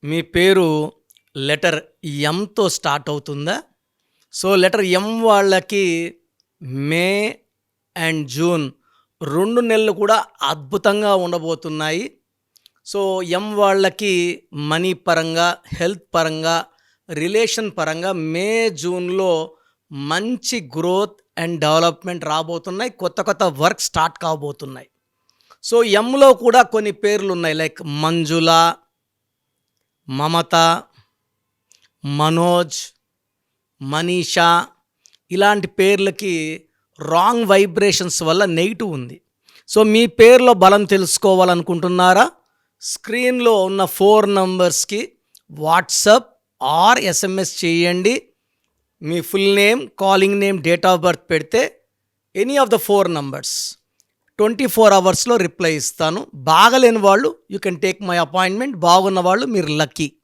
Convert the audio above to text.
మీ పేరు లెటర్ ఎంతో స్టార్ట్ అవుతుందా? సో, లెటర్ ఎం వాళ్ళకి మే అండ్ జూన్ 2 నెలలు కూడా అద్భుతంగా ఉండబోతున్నాయి. సో, ఎం వాళ్ళకి మనీ పరంగా, హెల్త్ పరంగా, రిలేషన్ పరంగా మే, జూన్‌లో మంచి గ్రోత్ అండ్ డెవలప్‌మెంట్ రాబోతున్నాయి. కొత్త కొత్త వర్క్ స్టార్ట్ కాబోతున్నాయి. సో, ఎంలో కూడా కొన్ని పేర్లున్నాయి. లైక్ మంజుల, మమత, మనోజ్, మనీషా ఇలాంటి పేర్లకి రాంగ్ వైబ్రేషన్స్ వల్ల నెగిటివ్ ఉంది. సో, మీ పేరులో బలం తెలుసుకోవాలనుకుంటున్నారా? స్క్రీన్‌లో ఉన్న 4 నంబర్స్‌కి వాట్సాప్ ఆర్ ఎస్ఎంఎస్ చేయండి. మీ full name, calling name, date of birth పెడితే ఎనీ ఆఫ్ ద 4 నంబర్స్ 24 అవర్స్‌లో రిప్లై ఇస్తాను. బాగలేని వాళ్ళు you can take my appointment. బాగున్న వాళ్ళు మీరు లక్కీ.